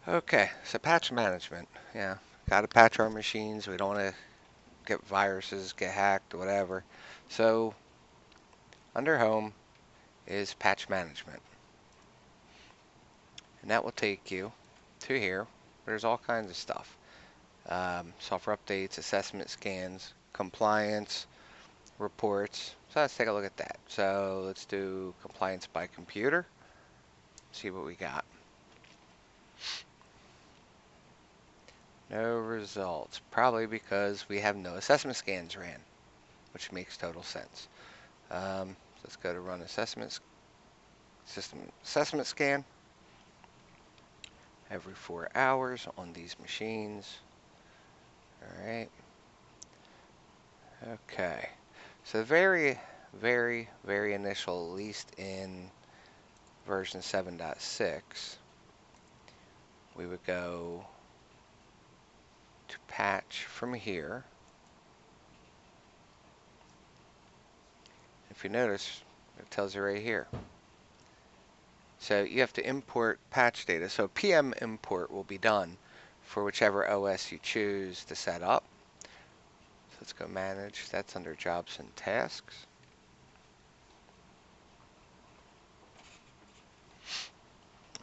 Okay, so patch management. Yeah, got to patch our machines. We don't want to get viruses, get hacked, whatever. So under Home is patch management, and that will take you to here. There's all kinds of stuff. Software updates, assessment scans, compliance, reports. So let's take a look at that. So let's do compliance by computer. See what we got. No results. Probably because we have no assessment scans ran, which makes total sense. Let's go to run assessment system assessment scan every 4 hours on these machines. All right. Okay. So very, very initial, at least in version 7.6, we would go to patch from here. If you notice, it tells you right here. So you have to import patch data. So PM import will be done for whichever OS you choose to set up. So let's go manage. That's under jobs and tasks.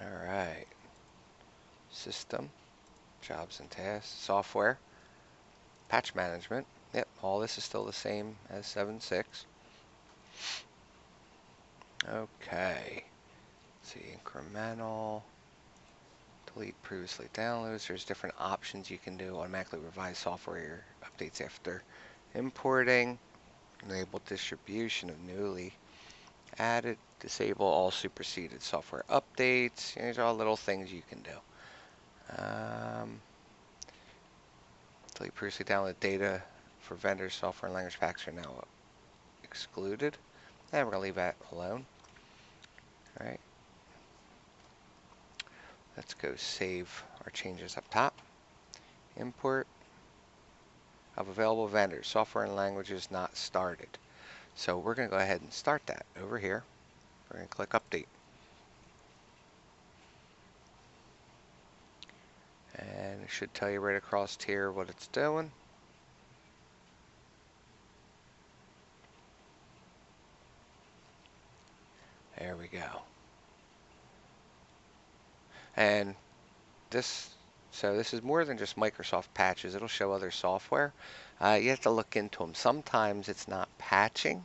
All right. System, jobs and tasks, software, patch management. Yep, all this is still the same as 7.6. Okay. Let's see, incremental. Delete previously downloads. There's different options you can do. Automatically revise software updates after importing. Enable distribution of newly added. Disable all superseded software updates. These are all little things you can do. Delete previously downloaded data for vendors, software, and language packs are now excluded. And we're going to leave that alone. All right. Let's go save our changes up top. Import of available vendors, software and languages not started. So we're going to go ahead and start that over here. We're going to click update. And it should tell you right across here what it's doing. There we go. And this is more than just Microsoft patches. It'll show other software. You have to look into them. Sometimes it's not patching.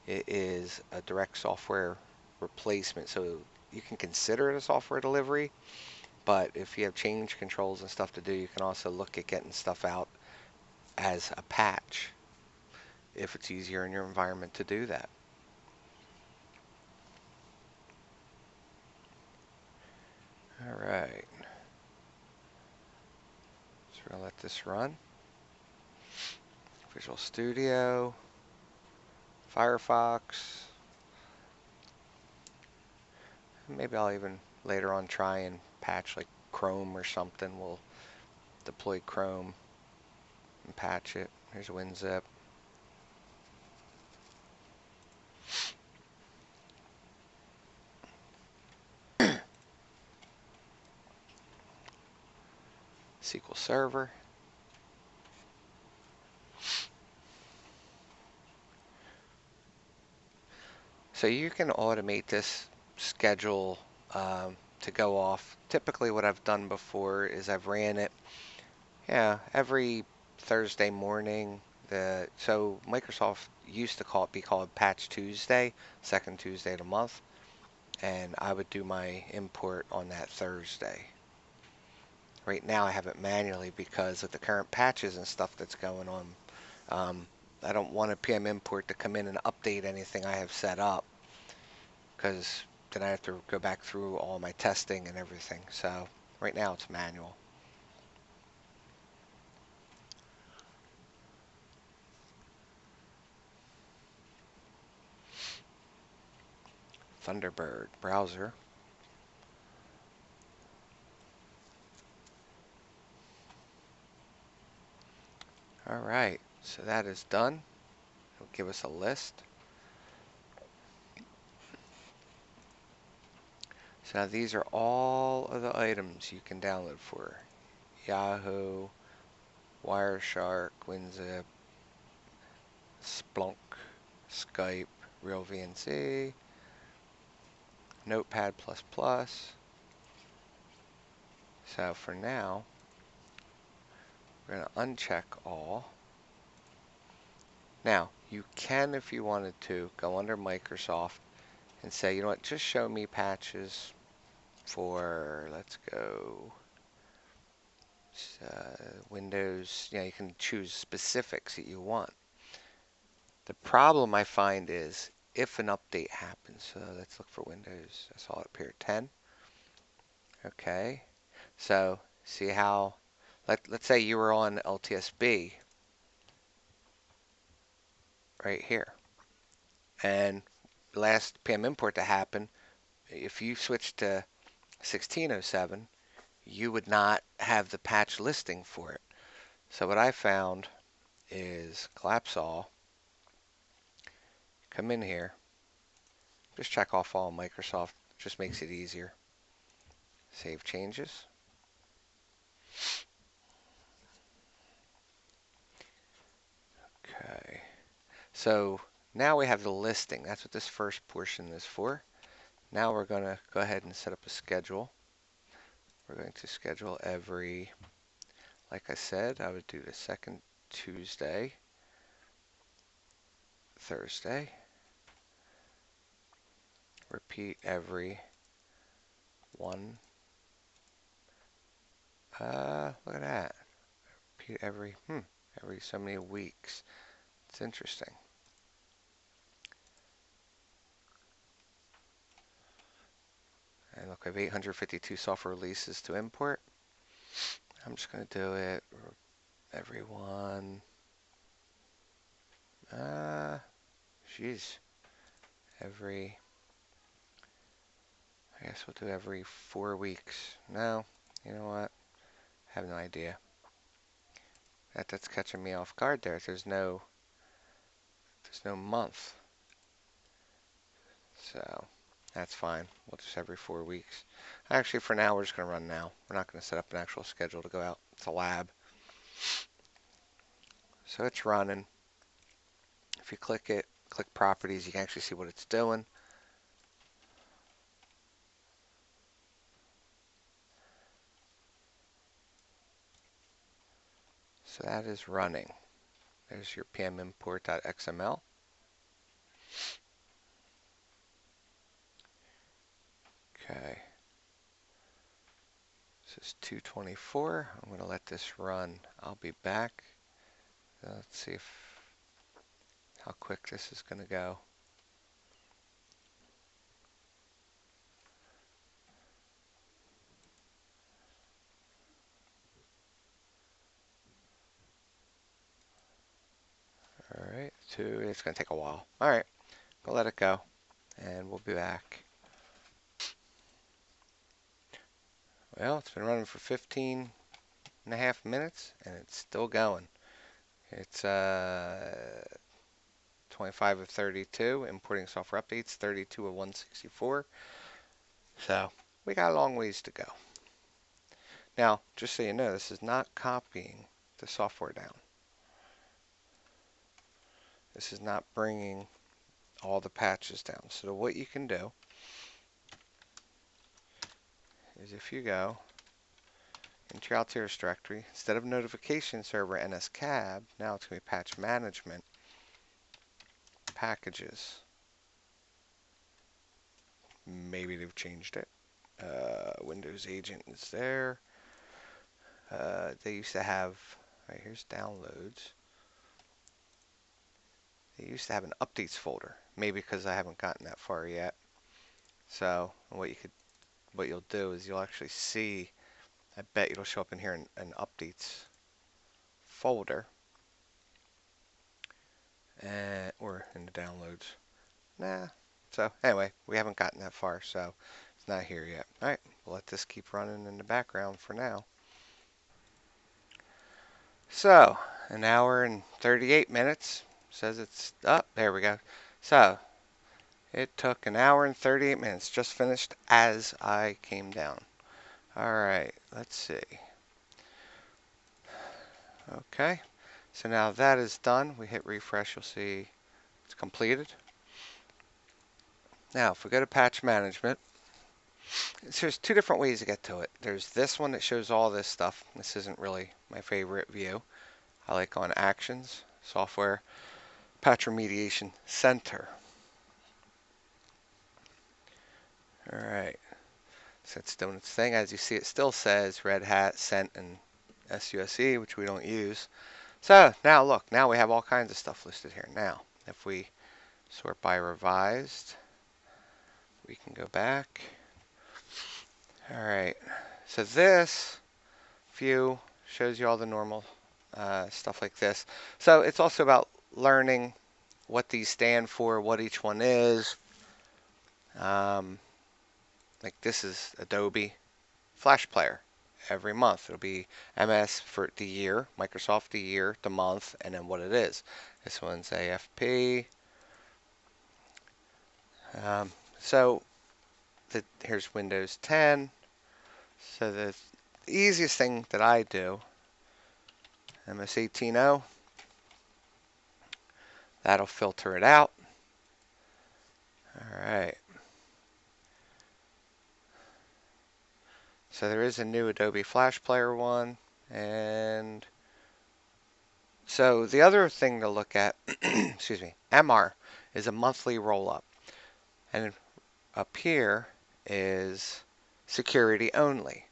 It is a direct software replacement. So you can consider it a software delivery. But if you have change controls and stuff to do, you can also look at getting stuff out as a patch if it's easier in your environment to do that. All right. So we're going to let this run. Visual Studio, Firefox. Maybe I'll even later on try and patch like Chrome or something. We'll deploy Chrome and patch it. Here's WinZip. SQL Server. So you can automate this schedule to go off. Typically what I've done before is I've ran it every Thursday morning. So Microsoft used to be called Patch Tuesday, second Tuesday of the month, and I would do my import on that Thursday. Right now I have it manually because of the current patches and stuff that's going on. I don't want a PM import to come in and update anything I have set up, because then I have to go back through all my testing and everything. So right now it's manual. Thunderbird browser. All right, so that is done. It'll give us a list. So now these are all of the items you can download for Yahoo, Wireshark, WinZip, Splunk, Skype, RealVNC, Notepad++. So for now, we're going to uncheck all. Now, you can, if you wanted to, go under Microsoft and say, you know what, just show me patches for, let's go, Windows. You can choose specifics that you want. The problem I find is if an update happens, so let's look for Windows, I saw it up here, 10. Okay, so see how, let's say you were on LTSB right here, and the last PM import to happen, if you switch to 1607, you would not have the patch listing for it. So what I found is collapse all, come in here, just check off all Microsoft, just makes it easier. Save changes. Okay, so now we have the listing. That's what this first portion is for. Now we're going to go ahead and set up a schedule. We're going to schedule every, like I said, I would do the second Tuesday, Thursday. Repeat every one. Look at that. Repeat every so many weeks. It's interesting. And look, I have 852 software releases to import. I'm just going to do it every one. Geez. Every, I guess we'll do every 4 weeks. No, you know what? I have no idea. That's catching me off guard there. There's no month. So that's fine. We'll just every 4 weeks. Actually, for now, we're just going to run now. We're not going to set up an actual schedule to go out. It's a lab. So it's running. If you click it, click properties, you can actually see what it's doing. So that is running. There's your PM import.xml. Okay. This is 224. I'm going to let this run. I'll be back. Let's see how quick this is going to go. All right, it's going to take a while. All right, we'll let it go, and we'll be back. Well, it's been running for 15.5 minutes, and it's still going. It's 25 of 32, importing software updates, 32 of 164. So we got a long ways to go. Now, just so you know, this is not copying the software down. This is not bringing all the patches down. So what you can do is if you go into your Altiris directory, instead of notification server nscab, now it's going to be patch management, packages. Maybe they've changed it. Windows agent is there. They used to have, right, here's downloads. They used to have an updates folder, maybe because I haven't gotten that far yet. So what you'll do is you'll actually see, I bet it'll show up in here in an updates folder, or in the downloads. Nah. So anyway, we haven't gotten that far, so it's not here yet. All right, we'll let this keep running in the background for now. So, an hour and 38 minutes. Says it's up. There we go. So, It took an hour and 38 minutes. Just finished as I came down. Alright, let's see. Okay, so now that is done. We hit refresh, you'll see it's completed. Now, if we go to patch management, there's two different ways to get to it. There's this one that shows all this stuff. This isn't really my favorite view. I like on Actions, Software, Patch Remediation Center. Alright, so it's doing its thing. As you see, it still says Red Hat, Cent, and SUSE, which we don't use. So now look, now we have all kinds of stuff listed here. Now, if we sort by revised, we can go back. Alright, so this view shows you all the normal stuff like this. So it's also about learning what these stand for, what each one is. Like this is Adobe Flash Player. Every month it'll be MS for the year, Microsoft the year, the month, and then what it is. This one's AFP. So here's Windows 10. So the easiest thing that I do, MS 18.0, that'll filter it out. Alright. So there is a new Adobe Flash Player one, and so the other thing to look at, excuse me, MR is a monthly roll-up, and up here is security only.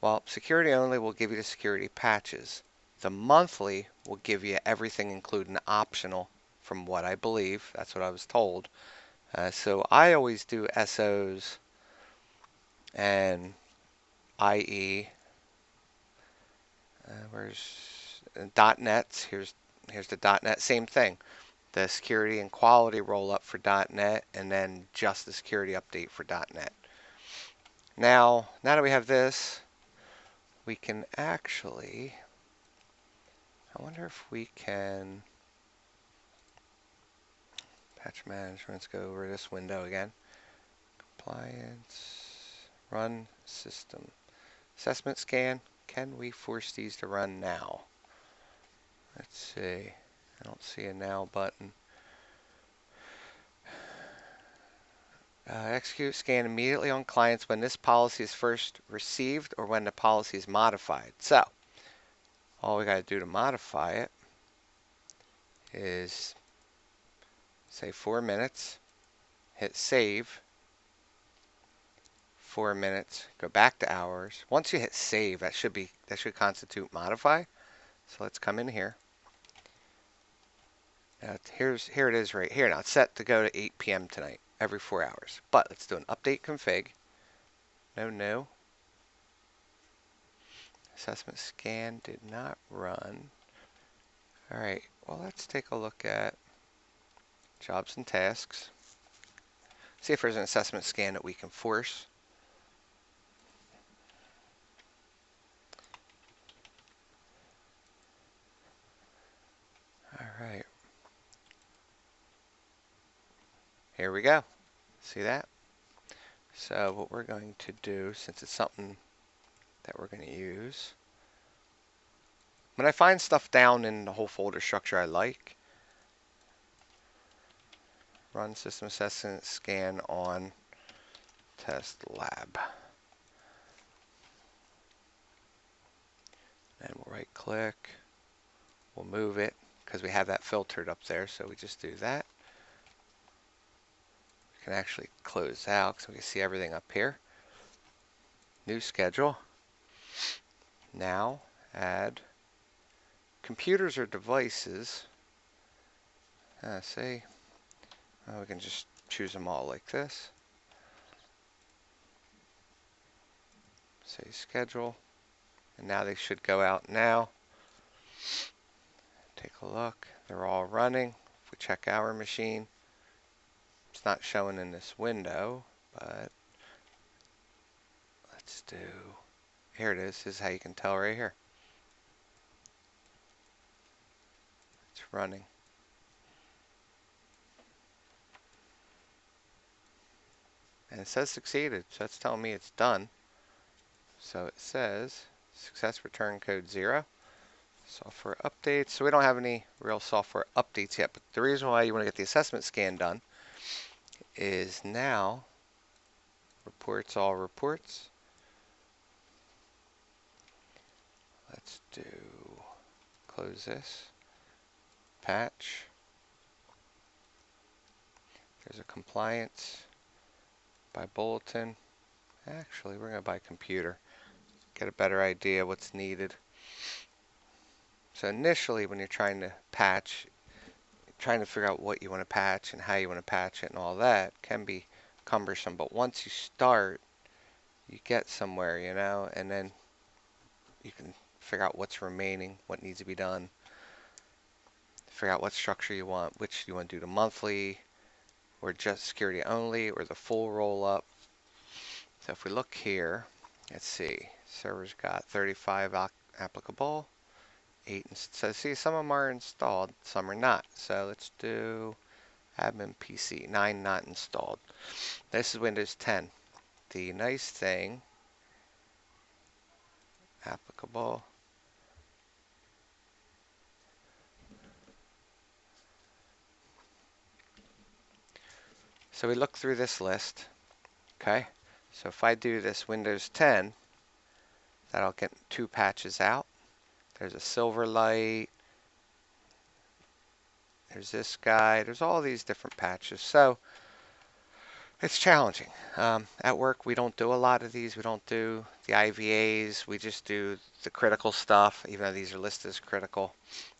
Well, security only will give you the security patches. The monthly will give you everything including optional, from what I believe. That's what I was told. So I always do SOs and IE. Where's .NET? Here's the .NET. Same thing. The security and quality roll up for .NET, and then just the security update for .NET. Now that we have this, we can actually, I wonder if we can, patch management, let's go over this window again. Compliance, run system, assessment scan. Can we force these to run now? Let's see. I don't see a now button. Execute scan immediately on clients when this policy is first received or when the policy is modified. So, all we got to do to modify it is say 4 minutes, hit save, 4 minutes, go back to hours. Once you hit save, that should constitute modify. So let's come in here. Here it is right here. Now it's set to go to 8 p.m. tonight, every 4 hours. But let's do an update config. No. Assessment scan did not run. Alright, well let's take a look at jobs and tasks. See if there's an assessment scan that we can force. Alright. Here we go. See that? So what we're going to do, since it's something that we're going to use, when I find stuff down in the whole folder structure I like, run system assessment scan on test lab. And we'll right click, we'll move it because we have that filtered up there, so we just do that. We can actually close out so we can see everything up here. New schedule. Now add computers or devices. We can just choose them all like this. Say schedule, and now they should go out now. Take a look, they're all running. If we check our machine, it's not showing in this window, but let's do, here it is. This is how you can tell right here. It's running. And it says succeeded, so that's telling me it's done. So it says success return code 0. Software updates. So we don't have any real software updates yet, but the reason why you want to get the assessment scan done is now reports all reports. Let's do close this. Patch. There's a compliance by bulletin. Actually, we're going to buy computer. Get a better idea what's needed. So initially, when you're trying to patch, trying to figure out what you want to patch and how you want to patch it and all that can be cumbersome. But once you start, you get somewhere, you know, and then you can figure out what's remaining, what needs to be done. Figure out what structure you want, which you want to do the monthly, or just security only, or the full roll up. So if we look here, let's see, server's got 35 applicable, 8. So see, some of them are installed, some are not. So let's do admin PC, 9 not installed. This is Windows 10. The nice thing, applicable. So we look through this list, okay? So if I do this Windows 10, that'll get 2 patches out. There's a Silverlight. There's this guy. There's all these different patches. So it's challenging. At work, we don't do a lot of these. We don't do the IVAs. We just do the critical stuff, even though these are listed as critical.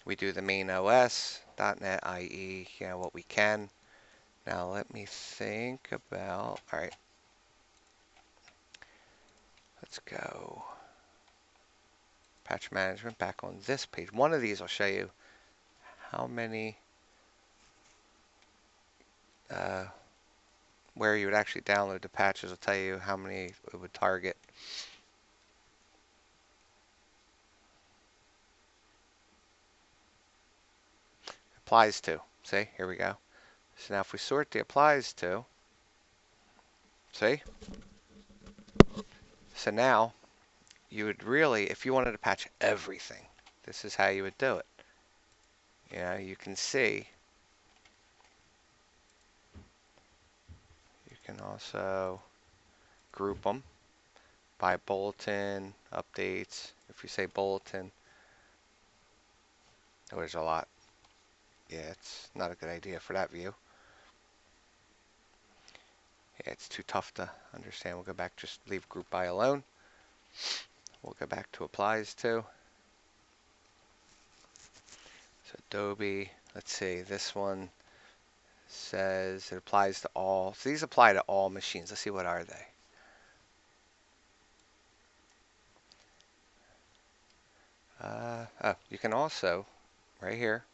We do the main OS, .NET IE, you know, what we can. Now let me think about, all right. Let's go. Patch management back on this page. One of these will show you how many, where you would actually download the patches. Will tell you how many it would target. Applies to. See, here we go. So now if we sort the applies to, see? So now you would really, if you wanted to patch everything, this is how you would do it. You know, you can see. You can also group them by bulletin, updates. If you say bulletin, oh, there's a lot. Yeah, it's not a good idea for that view. Yeah, it's too tough to understand. We'll go back, just leave group by alone. We'll go back to applies to. So Adobe, let's see, this one says it applies to all. So these apply to all machines. Let's see, what are they? Oh, you can also, right here,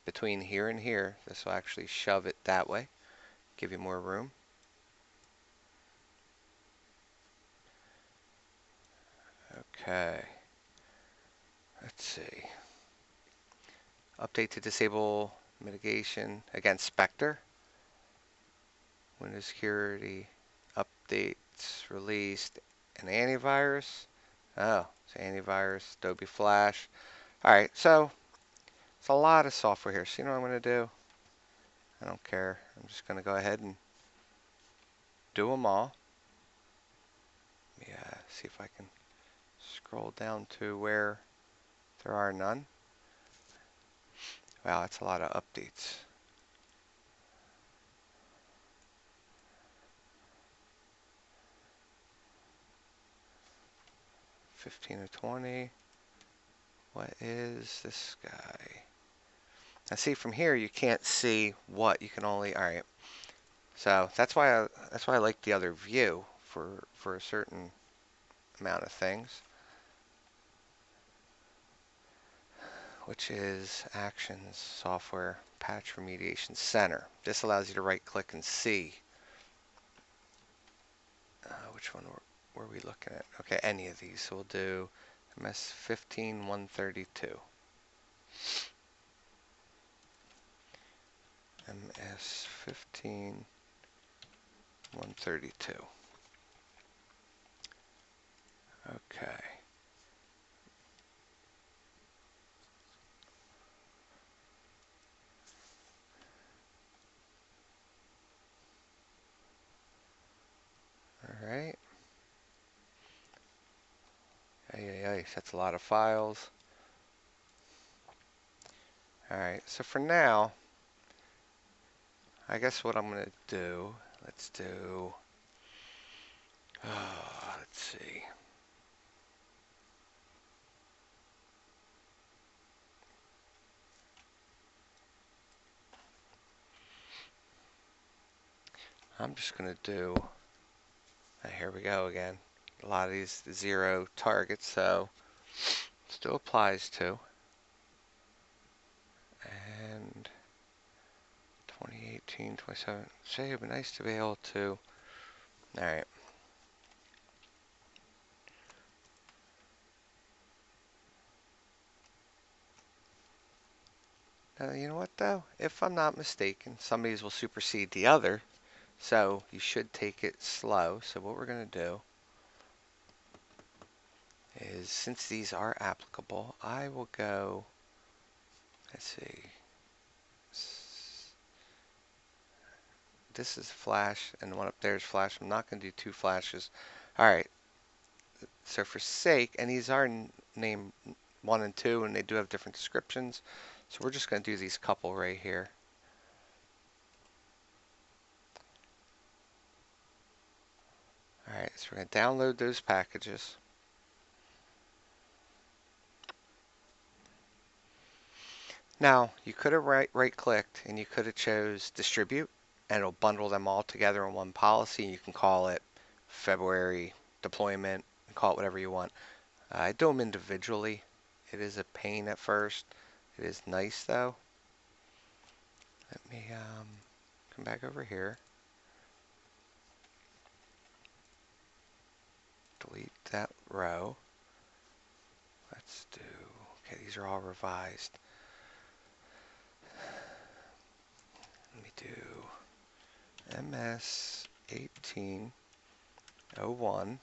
between here and here, this will actually shove it that way, give you more room. Okay. Let's see. Update to disable mitigation against Spectre. Windows Security updates released an antivirus. Oh, it's antivirus, Adobe Flash. Alright, so it's a lot of software here. So you know what I'm going to do? I don't care. I'm just going to go ahead and do them all. Yeah, see if I can scroll down to where there are none. Wow, that's a lot of updates. $15 to $20. What is this guy? Now see, from here you can't see what you can only. All right, so that's why I like the other view for a certain amount of things, which is Actions Software Patch Remediation Center. This allows you to right click and see which one were we looking at. Okay, any of these. So we'll do MS 15132. MS 15 132. Okay. All right. Ay, that's a lot of files. All right. So for now, I guess what I'm going to do, let's do, let's see. I'm just going to do, here we go again. A lot of these 0 targets, so still applies to. And 2018, 27. Say it'd be nice to be able to. All right. Now, you know what though? If I'm not mistaken, some of these will supersede the other. So you should take it slow. So what we're going to do is, since these are applicable, I will go, let's see. This is flash and the one up there is flash. I'm not going to do 2 flashes. All right. So for sake, and these are named 1 and 2, and they do have different descriptions. So we're just going to do these couple right here. All right, so we're going to download those packages. Now, you could have right-clicked and you could have chose distribute, and it'll bundle them all together in one policy. You can call it February deployment, call it whatever you want. I do them individually. It is a pain at first. It is nice though. Let me come back over here. Delete that row. Let's do, okay, these are all revised. Let me do MS 1801.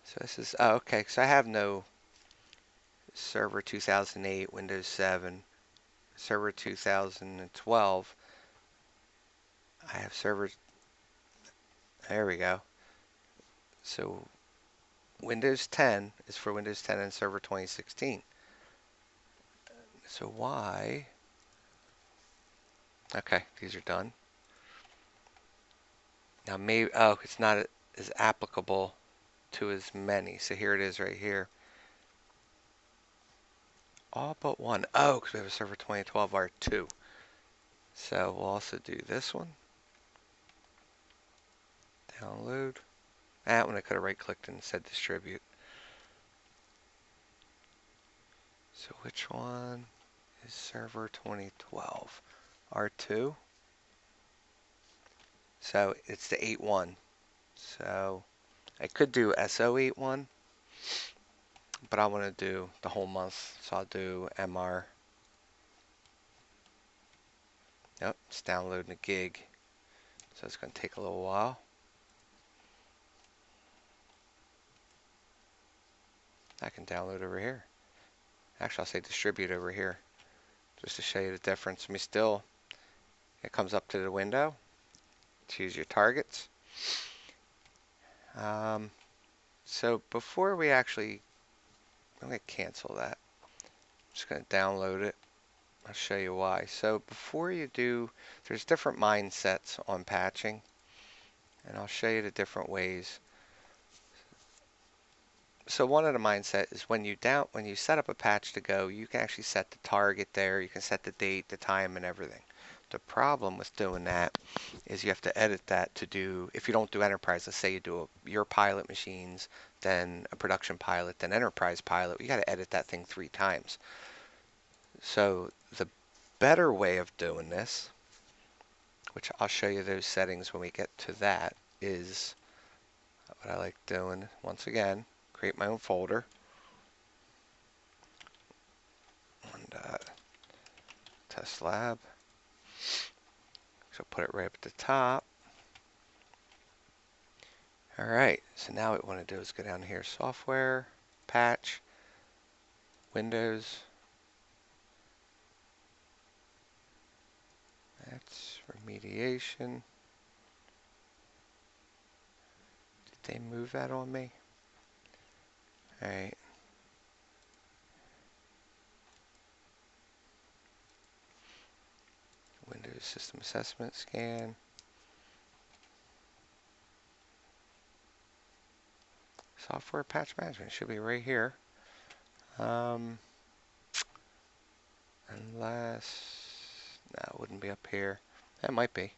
So this is, oh, okay, so I have no Server 2008, Windows 7, Server 2012. I have server, there we go. So Windows 10 is for Windows 10 and Server 2016. So why? Okay, these are done. Now maybe, oh, it's not as applicable to as many. So here it is right here. All but one. Oh, because we have a Server 2012 R2. So we'll also do this one. Download. That one I could have right-clicked and said distribute. So which one is Server 2012? R2. So it's the 8.1. So I could do SO81, but I want to do the whole month. So I'll do MR. Yep, it's downloading a gig. So it's going to take a little while. I can download over here. Actually, I'll say distribute over here, just to show you the difference. I mean, still, it comes up to the window. Choose your targets. So before we actually, I'm going to cancel that. I'm just going to download it. I'll show you why. So before you do, there's different mindsets on patching, and I'll show you the different ways. So one of the mindset is when you set up a patch to go, you can actually set the target there, you can set the date, the time, and everything. The problem with doing that is you have to edit that to do, if you don't do enterprise, let's say you do your pilot machines, then a production pilot, then enterprise pilot, you got to edit that thing 3 times. So the better way of doing this, which I'll show you those settings when we get to that, is what I like doing. Once again, create my own folder. And test lab. So put it right up at the top. All right, so now what we want to do is go down here, software, patch, Windows. That's remediation. Did they move that on me? All right. Windows System Assessment Scan. Software Patch Management should be right here. Unless, no, it wouldn't be up here. That might be.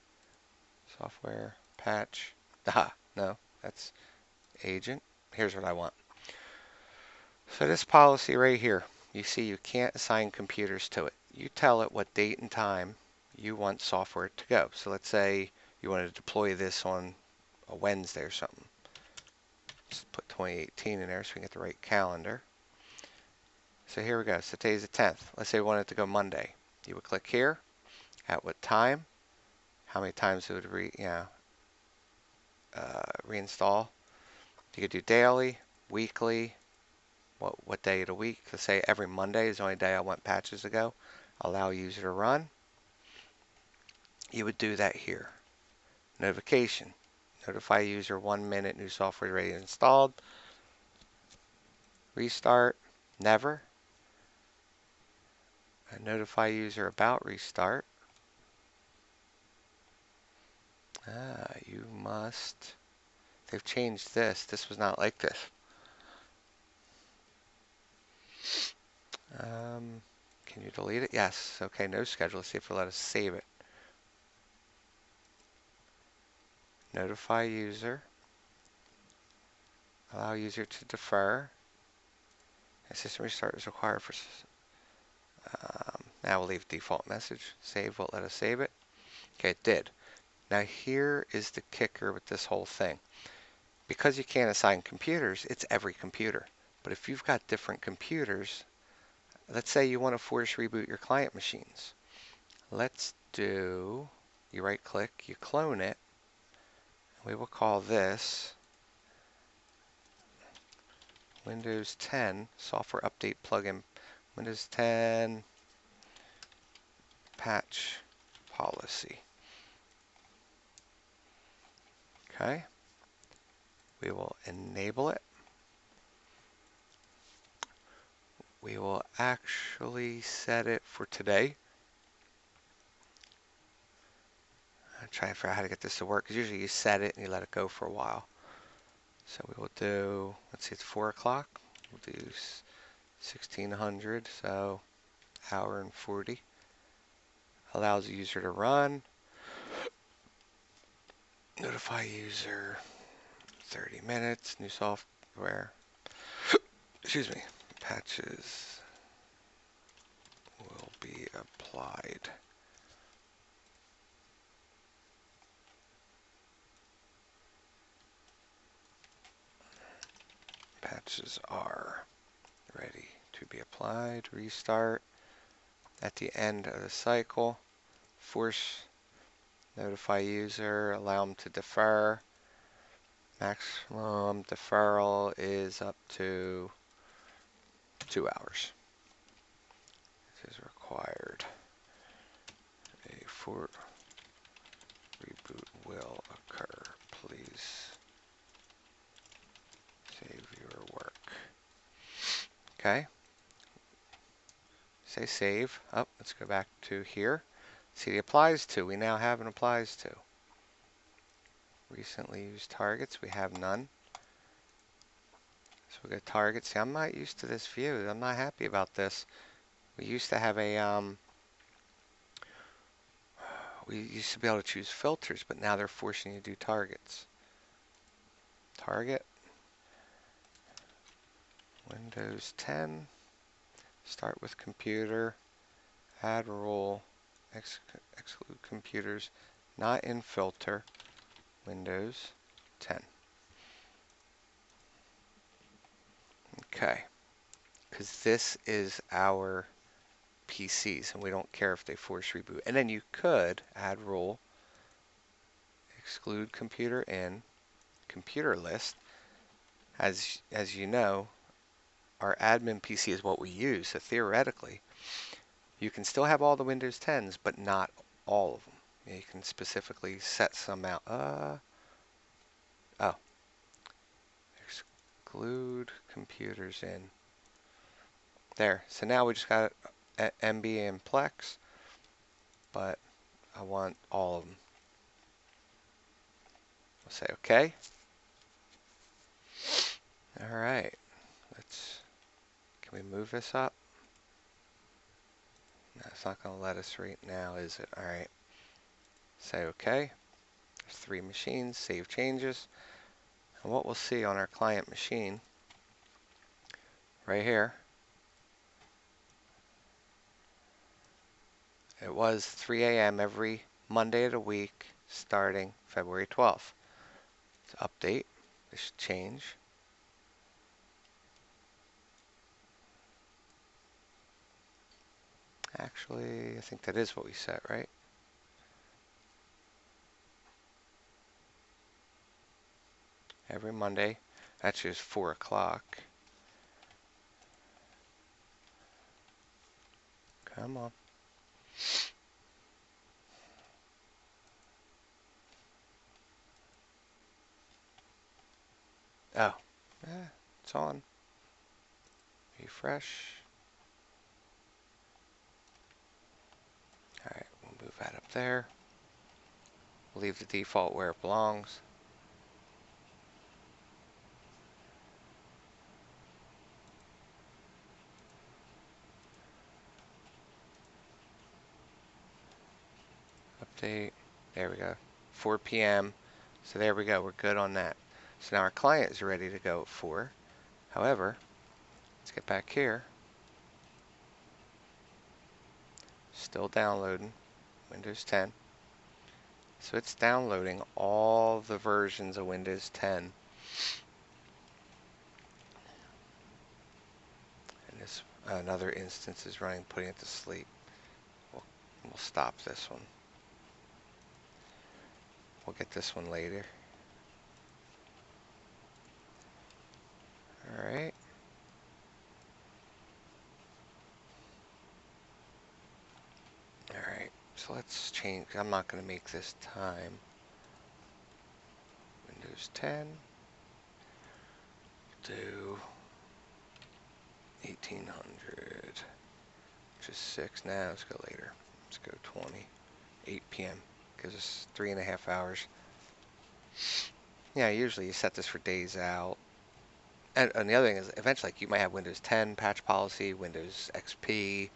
Software Patch. Aha, no, that's Agent. Here's what I want. So this policy right here, you see you can't assign computers to it. You tell it what date and time you want software to go. So let's say you want to deploy this on a Wednesday or something. Just put 2018 in there so we can get the right calendar. So here we go. So today's the 10th. Let's say we want it to go Monday. You would click here. At what time? How many times it would reinstall? You could do daily, weekly, what day of the week. Let's say every Monday is the only day I want patches to go. Allow user to run. You would do that here. Notification. Notify user 1 minute new software ready installed. Restart. Never. Notify user about restart. You must. They've changed this. This was not like this. Can you delete it? Yes. Okay, no schedule. Let's see if it'll let us save it. Notify user. Allow user to defer. A system restart is required for. Now we'll leave default message. Save won't let us save it. Okay, it did. Now here is the kicker with this whole thing. Because you can't assign computers, it's every computer. But if you've got different computers, let's say you want to force reboot your client machines. Let's do, you right click, you clone it. We will call this Windows 10 Software Update Plugin. Windows 10 Patch Policy. Okay. We will enable it. We will actually set it for today. I'm trying to figure out how to get this to work, because usually you set it and you let it go for a while. So we will do, let's see, it's 4 o'clock. We'll do 1600, so hour and 40. Allows the user to run. Notify user 30 minutes. New software. Excuse me. Patches will be applied. Patches are ready to be applied. Restart. At the end of the cycle, force notify user, allow them to defer. Maximum deferral is up to 2 hours. This is required. A fort reboot will occur. Please save your work. Okay. Say save. Oh, let's go back to here. See the applies to. We now have an applies to. Recently used targets. We have none. So we go targets. See, I'm not used to this view. I'm not happy about this. We used to have a we used to be able to choose filters, but now they're forcing you to do targets. Target. Windows 10. Start with computer. Add rule. Exclude computers not in filter. Windows 10. Okay. Because this is our PCs, and we don't care if they force reboot. And then you could add rule exclude computer in, computer list. As you know, our admin PC is what we use, so theoretically, you can still have all the Windows 10s, but not all of them. You can specifically set some out. Oh, exclude computers in. There. So now we just got MB and Plex, but I want all of them. We'll say OK. All right. Can we move this up? No, it's not going to let us right now, is it? All right. Say OK. There's 3 machines. Save changes. And what we'll see on our client machine right here, it was 3 a.m. every Monday of the week starting February 12th. To update, this should change. Actually, I think that is what we set, right? Every Monday. Actually, it's 4 o'clock. Come on. Oh, it's on. Refresh. All right, we'll move that up there. We'll leave the default where it belongs. Update. There we go. 4 p.m. So there we go. We're good on that. So now our client is ready to go at 4. However, let's get back here. Still downloading Windows 10. So it's downloading all the versions of Windows 10. And this another instance is running, putting it to sleep. We'll stop this one. We'll get this one later. All right. All right. So let's change. I'm not going to make this time. Windows 10. Do 1800. Which is 6 now. Let's go later. Let's go 20. 8 p.m. Gives us 3.5 hours. Yeah, usually you set this for days out. And the other thing is, eventually, like, you might have Windows 10 patch policy, Windows XP,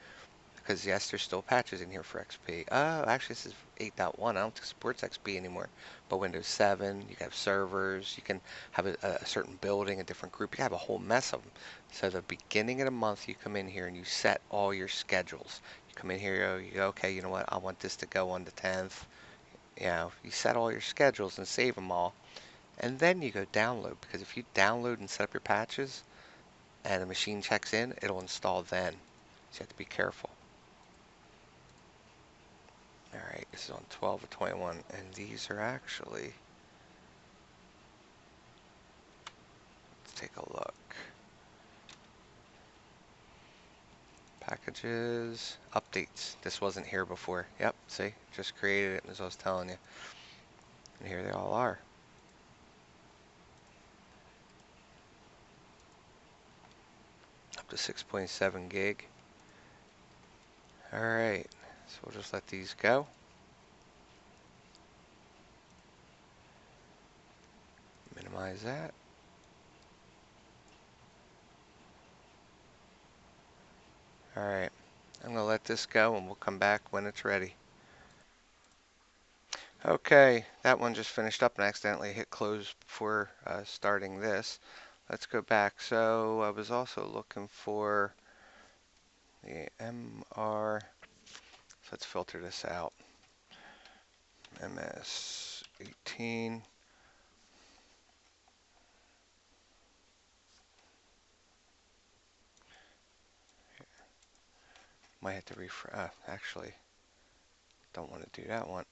because yes, there's still patches in here for XP. Oh, actually, this is 8.1. I don't think it supports XP anymore. But Windows 7, you can have servers, you can have a certain building, a different group. You can have a whole mess of them. So the beginning of the month, you come in here and you set all your schedules. You come in here, you go, okay, you know what? I want this to go on the 10th. You know, you set all your schedules and save them all. And then you go download, because if you download and set up your patches and the machine checks in, it'll install then. So you have to be careful. Alright, this is on 12 of 21, and these are actually, let's take a look. Packages, updates. This wasn't here before. Yep, see, just created it as I was telling you. And here they all are. Up to 6.7 gig. Alright, so we'll just let these go. Minimize that. Alright, I'm going to let this go and we'll come back when it's ready. Okay, that one just finished up and I accidentally hit close before starting this. Let's go back. So I was also looking for the MR. So let's filter this out. MS 18. Might have to refresh. Actually, don't want to do that one.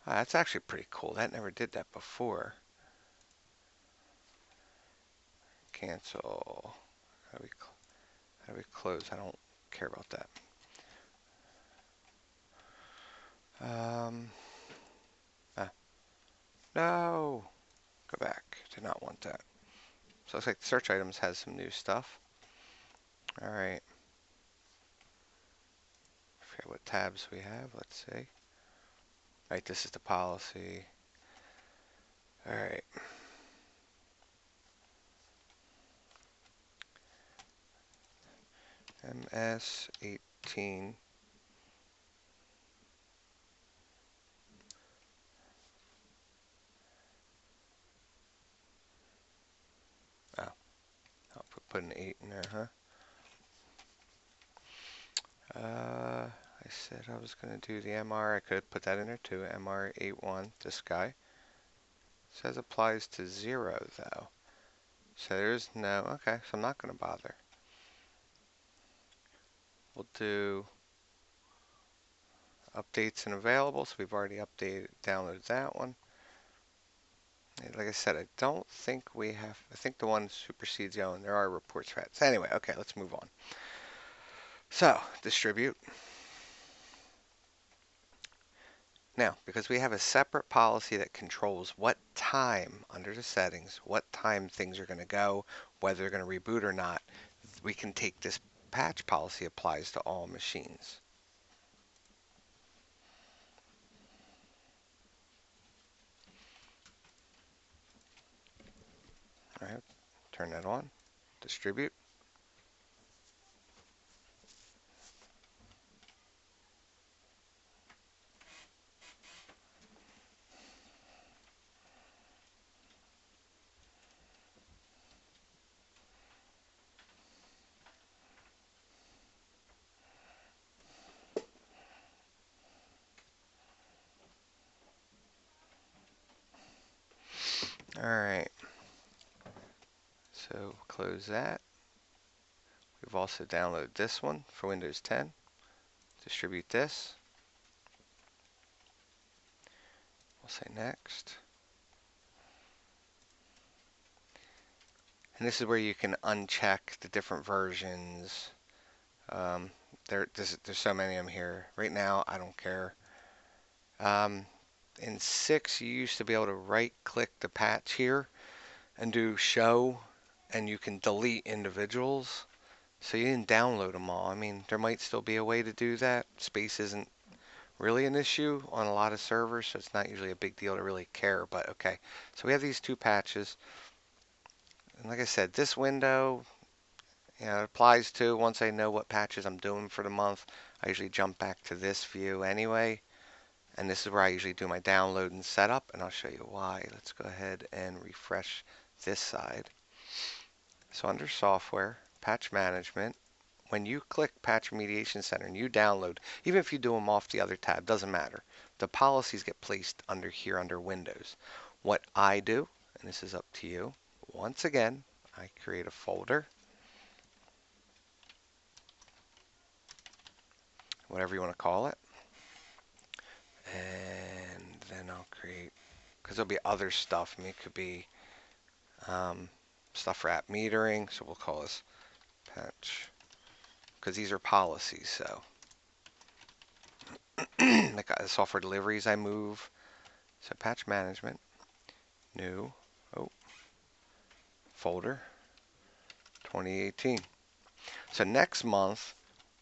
That's actually pretty cool. That never did that before. Cancel. How do we close? I don't care about that. Ah, no. Go back. Did not want that. So it looks like search items has some new stuff. All right. Forget what tabs we have. Let's see. All right, this is the policy. All right. MS 18. Oh, I'll put an 8 in there, huh? I said I was going to do the MR. I could put that in there too. MR81, this guy. Says applies to 0 though. So there's no, okay, so I'm not going to bother. We'll do updates and available. So we've already downloaded that one. And like I said, I don't think we have, I think the one supersedes the other one. There are reports for that. So anyway, okay, let's move on. So distribute. Now, because we have a separate policy that controls what time, under the settings, what time things are going to go, whether they're going to reboot or not, we can take this patch policy applies to all machines. All right, turn that on, distribute. All right, so close that. We've also downloaded this one for Windows 10. Distribute this. We'll say next. And this is where you can uncheck the different versions. There's so many of them here. Right now, I don't care. In 6, you used to be able to right-click the patch here and do show, and you can delete individuals. So you didn't download them all. I mean, there might still be a way to do that. Space isn't really an issue on a lot of servers, so it's not usually a big deal to really care, but okay. So we have these 2 patches. And like I said, this window, you know, it applies to once I know what patches I'm doing for the month. I usually jump back to this view anyway. And this is where I usually do my download and setup, and I'll show you why. Let's go ahead and refresh this side. So under software, patch management, when you click Patch Remediation Center and you download, even if you do them off the other tab, doesn't matter. The policies get placed under here under Windows. What I do, and this is up to you, once again, I create a folder, whatever you want to call it, and then I'll create, because there'll be other stuff. I mean, it could be stuff for app metering, so we'll call this patch, because these are policies. So like software deliveries I move, so patch management, new, folder 2018. So next month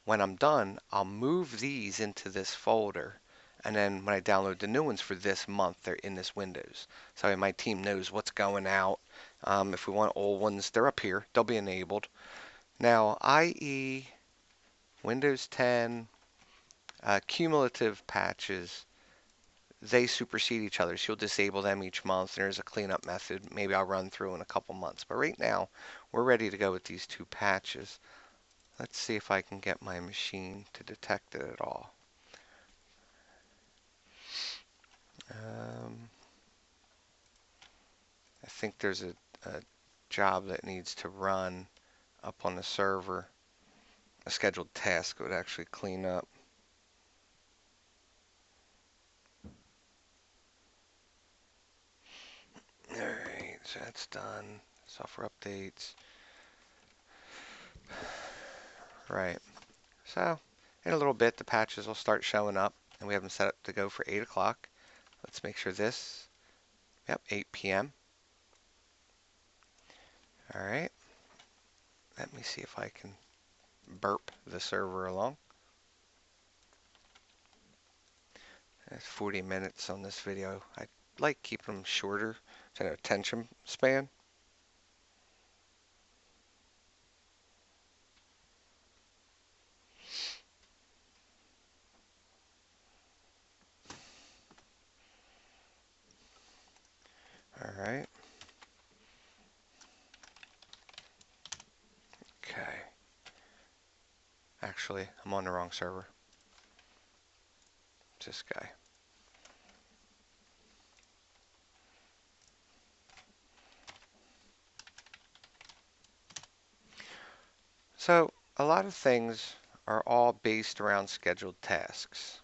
when I'm done, I'll move these into this folder, and then when I download the new ones for this month, they're in this Windows, so my team knows what's going out. If we want old ones, they're up here, they'll be enabled. Now, IE Windows 10 cumulative patches, they supersede each other. So you'll disable them each month. There's a cleanup method. Maybe I'll run through in a couple months. But right now, we're ready to go with these 2 patches. Let's see if I can get my machine to detect it at all. I think there's a job that needs to run up on the server. A scheduled task would actually clean up. So that's done. Software updates. Right. So in a little bit, the patches will start showing up, and we have them set up to go for 8 o'clock. Let's make sure this, yep, 8 p.m. All right. Let me see if I can burp the server along. It's 40 minutes on this video. I like keeping them shorter to an attention span. All right. Okay. Actually, I'm on the wrong server. It's this guy. So a lot of things are all based around scheduled tasks.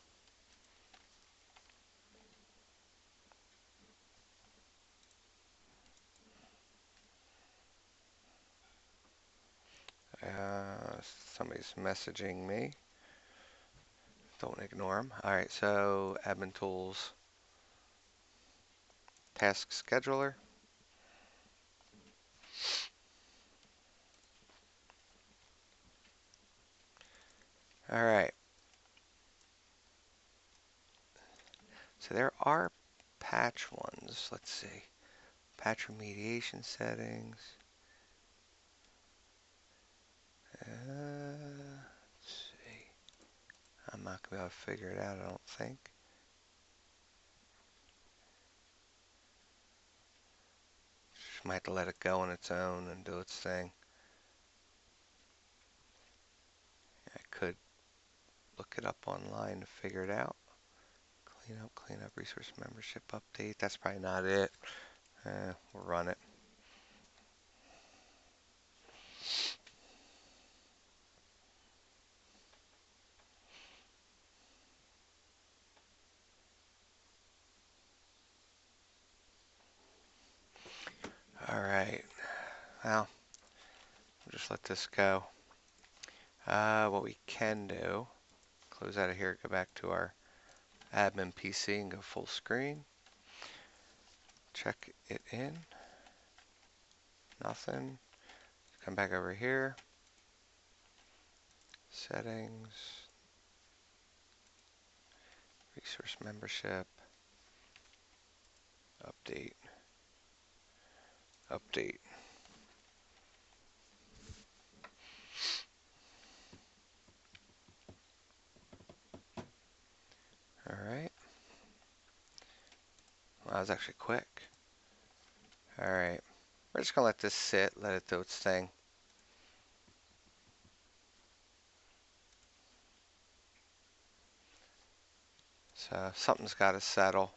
Somebody's messaging me. Don't ignore them. All right, so admin tools, task scheduler. All right. So there are patch ones. Let's see. Patch remediation settings. Let's see. I'm not going to be able to figure it out, I don't think. Just might have to let it go on its own and do its thing. I could look it up online to figure it out. Clean up, resource membership update. That's probably not it. We'll run it. All right. Well, we'll just let this go. What we can do, close out of here, go back to our admin PC and go full screen. Check it in. Nothing. Come back over here. Settings. Resource membership. Update. Update. All right. Well, that was actually quick. All right. We're just going to let this sit, let it do its thing. So something's got to settle.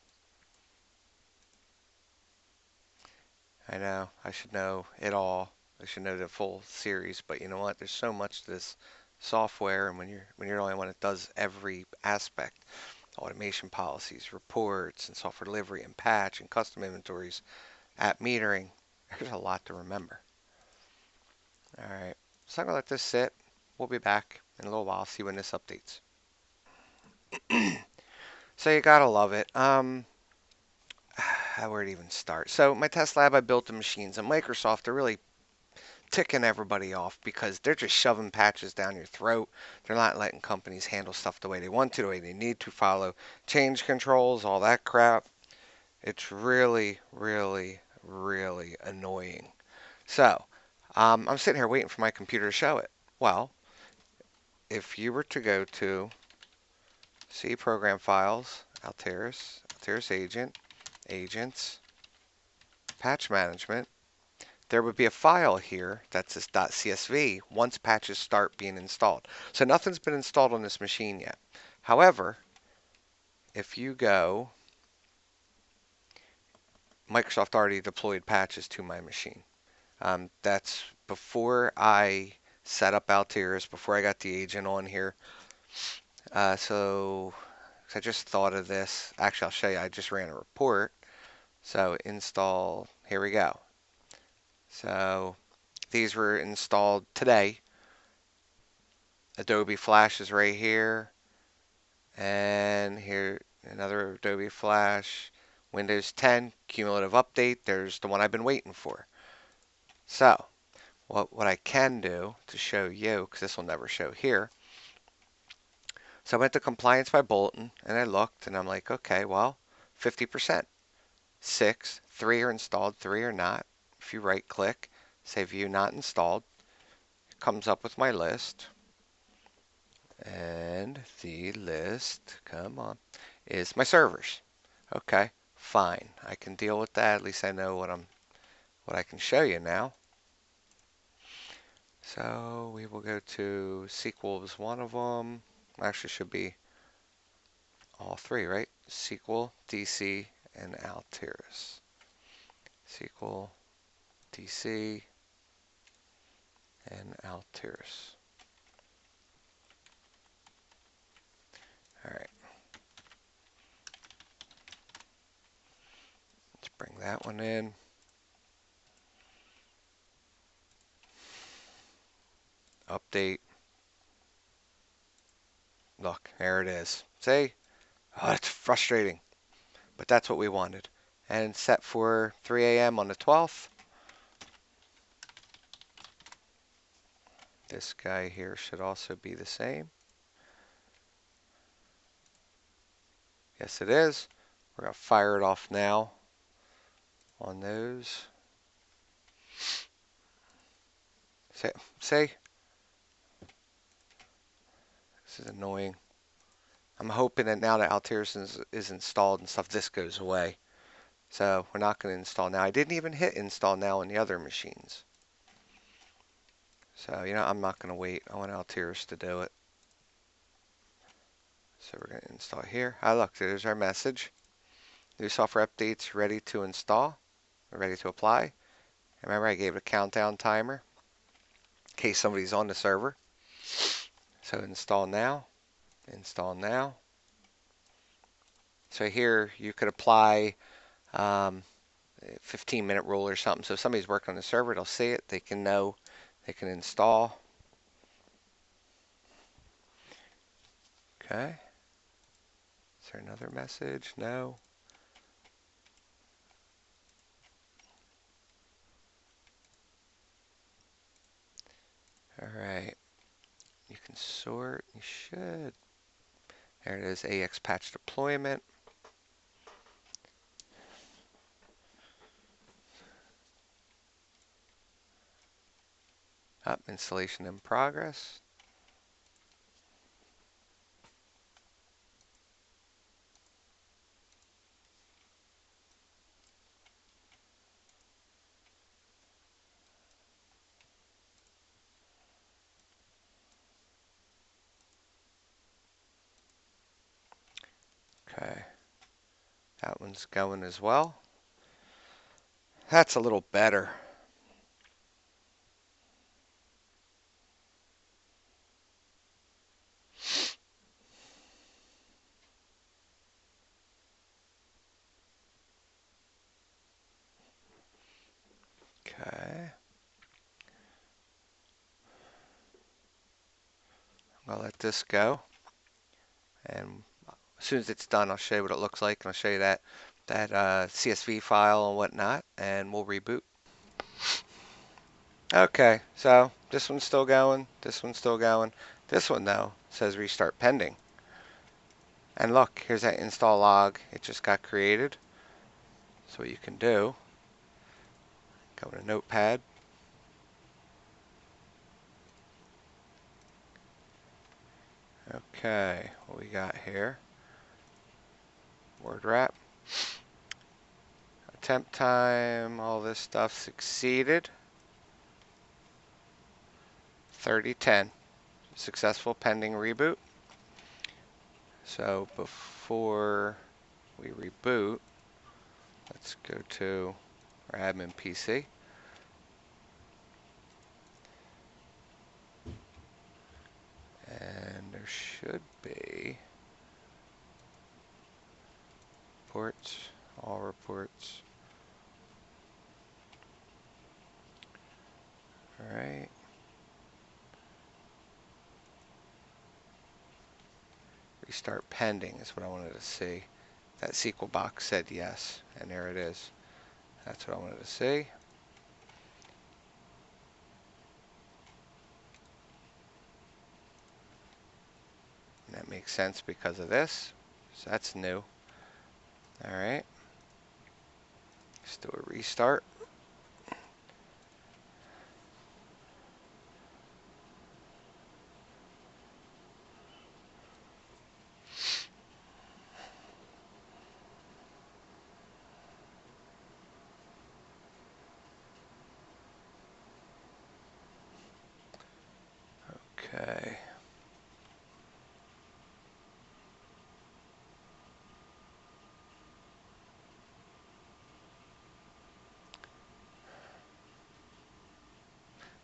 I know, I should know it all. I should know the full series, but you know what? There's so much to this software, and when you're the only one that does every aspect, automation policies, reports, and software delivery, and patch, and custom inventories, app metering, there's a lot to remember. All right, so I'm gonna let this sit. We'll be back in a little while, see when this updates. So you gotta love it. Where to even start? So my test lab, I built the machines, and Microsoft, they're really ticking everybody off because they're just shoving patches down your throat. They're not letting companies handle stuff the way they want to, the way they need to, follow change controls, all that crap. It's really, really, really annoying. So, I'm sitting here waiting for my computer to show it. Well, if you were to go to C program files, Altiris agent, agents, patch management, there would be a file here that's this .csv once patches start being installed. So nothing's been installed on this machine yet. However, if you go, Microsoft already deployed patches to my machine. That's before I set up Altiris, before I got the agent on here. So I just thought of this. Actually, I'll show you. I just ran a report. So install, here we go. So these were installed today. Adobe Flash is right here, and here another Adobe Flash. Windows 10 cumulative update. There's the one I've been waiting for. So what I can do to show you, because this will never show here. So I went to compliance by bulletin and I looked and I'm like, okay, well, 50%. 6, 3 are installed, 3 are not. If you right click, say view not installed, it comes up with my list. And the list, come on, is my servers. Okay, fine. I can deal with that. At least I know what I can show you now. So we will go to SQL is one of them. Actually should be all 3, right? SQL, DC, and Altiris. SQL, DC, and Altiris. All right. Let's bring that one in. Update. Look, there it is. See? Oh, it's frustrating. But that's what we wanted. And set for 3 a.m. on the 12th. This guy here should also be the same. Yes, it is. We're going to fire it off now on those. See? This is annoying. I'm hoping that now that Altiris is installed and stuff, this goes away. So we're not going to install now. I didn't even hit install now on the other machines. So, you know, I'm not going to wait. I want Altiris to do it. So we're going to install here. Ah, look, there's our message. New software updates ready to install. Ready to apply. Remember, I gave it a countdown timer in case somebody's on the server. So install now. Install now. So here you could apply 15-minute rule or something. So if somebody's working on the server, they'll see it. They can know. They can install. Okay. Is there another message? No. All right. You can sort. You should. There it is. AX patch deployment. Up, installation in progress. Okay. That one's going as well. That's a little better. Okay. I'll let this go. And as soon as it's done, I'll show you what it looks like. And I'll show you that CSV file and whatnot. And we'll reboot. Okay, so this one's still going. This one's still going. This one, though, says restart pending. And look, here's that install log. It just got created. So what you can do, go to Notepad. Okay, what we got here? Word wrap. Attempt time, all this stuff succeeded. 3010. Successful pending reboot. So before we reboot, let's go to our admin PC. And there should be reports, all reports. Restart pending is what I wanted to see. That SQL box said yes, and there it is. That's what I wanted to see. And that makes sense because of this. So that's new. All right. Let's do a restart. Okay.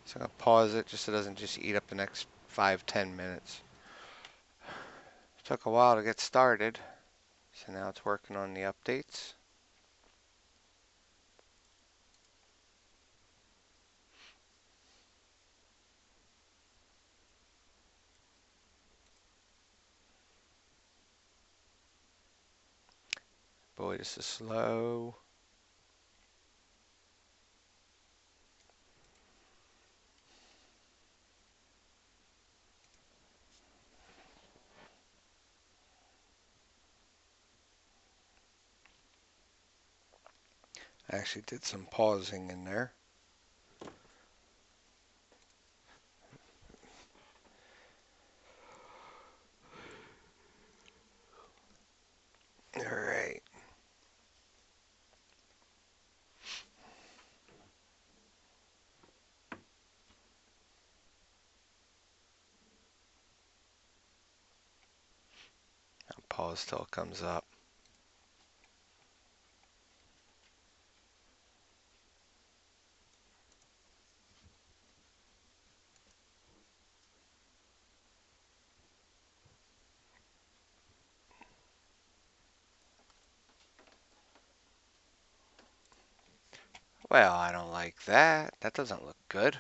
So I'm going to pause it just so it doesn't just eat up the next 5-10 minutes. It took a while to get started. So now it's working on the updates. Boy, this is slow. I actually did some pausing in there. All right. I'll pause till it comes up. Well, I don't like that. That doesn't look good.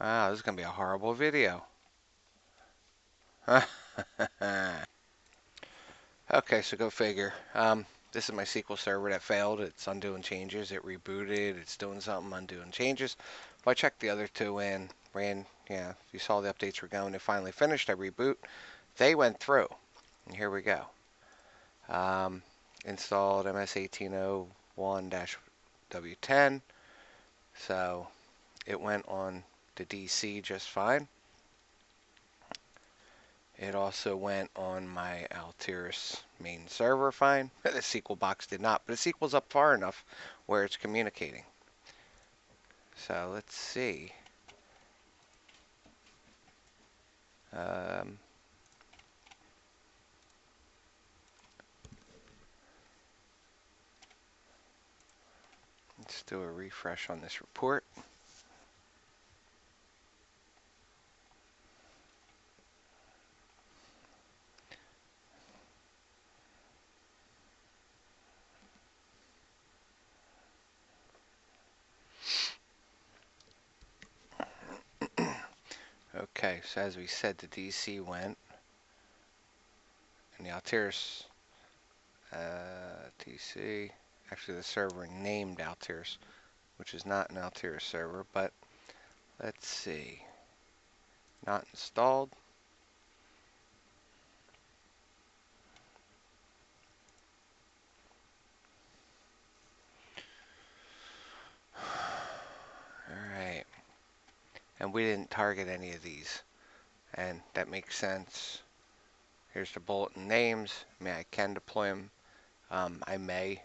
Wow, this is going to be a horrible video. Okay, so go figure. This is my SQL server that failed. It's undoing changes. It rebooted. It's doing something, undoing changes. Well, I checked the other two in, ran, yeah, you saw the updates were going. They finally finished. I reboot. They went through. And here we go. Installed MS 1801-W10. So it went on the DC just fine. It also went on my Altiris main server fine. The SQL box did not, but the SQL's up far enough where it's communicating. So let's see. Let's do a refresh on this report. Okay, so as we said, the DC went, and the Altiris DC, actually the server named Altiris, which is not an Altiris server, but let's see. Not installed. Alright. And we didn't target any of these. And that makes sense. Here's the bulletin names. I mean, I can deploy them. I may.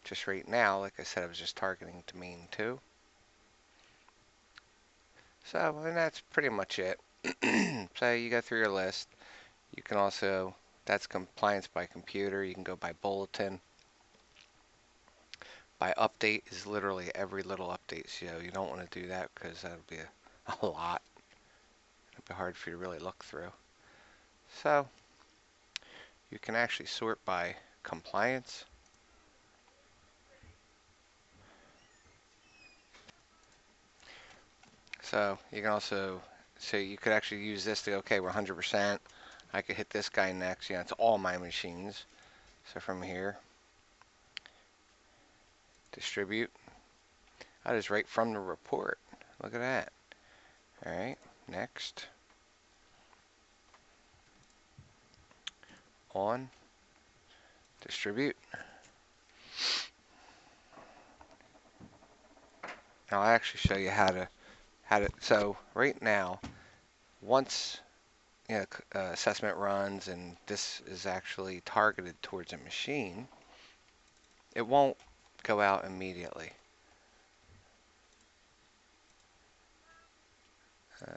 Just right now, like I said, I was just targeting to main 2. So, and that's pretty much it. So you go through your list. You can also, that's compliance by computer. You can go by bulletin. By update is literally every little update. So you don't want to do that because that would be a lot. It'd be hard for you to really look through. So you can actually sort by compliance. So you can also, so you could actually use this to go, okay, we're 100%. I could hit this guy next. It's all my machines. So from here, distribute. That is right from the report. Look at that. All right, next. On, distribute. Now I'll actually show you how to, so right now, once assessment runs and this is actually targeted towards a machine, it won't go out immediately. So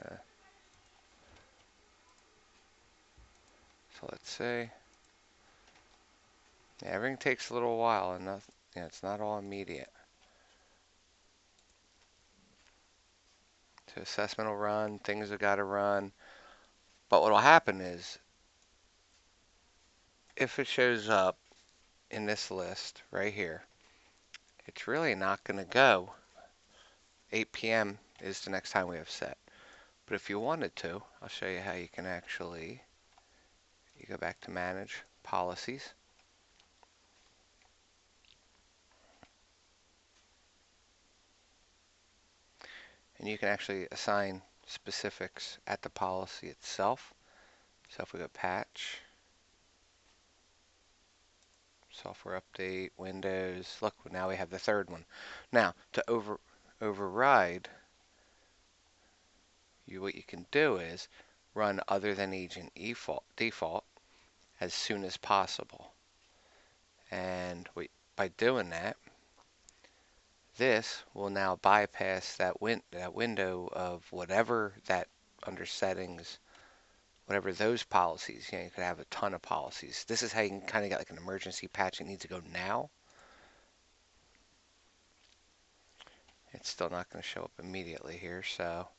let's say, everything takes a little while and nothing, it's not all immediate. So assessment will run, things have got to run. But what will happen is, if it shows up in this list right here, it's really not going to go. 8 p.m. is the next time we have set. But if you wanted to, I'll show you how you can actually, you go back to manage policies. And you can actually assign specifics at the policy itself. So if we go patch, software update, Windows, look, now we have the third one. Now, to override, what you can do is run other than agent default as soon as possible. And by doing that, this will now bypass that window of whatever that under settings, whatever those policies. You could have a ton of policies. This is how you can kind of get like an emergency patch that needs to go now. It's still not going to show up immediately here, so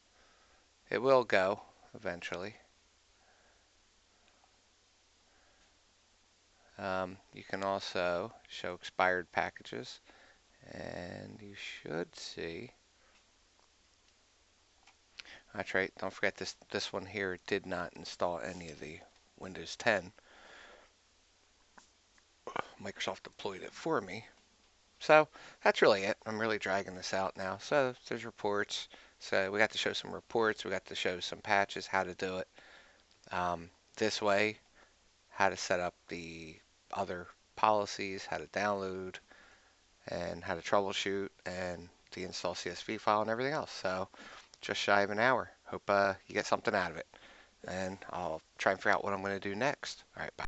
it will go eventually. You can also show expired packages, and you should see. That's right. Don't forget this one here did not install any of the Windows 10. Microsoft deployed it for me. So that's really it. I'm really dragging this out now. So there's reports. So we got to show some reports. We got to show some patches, how to do it this way, how to set up the other policies, how to download, and how to troubleshoot, and the install CSV file and everything else. So just shy of an hour. Hope you get something out of it. And I'll try and figure out what I'm going to do next. All right, bye.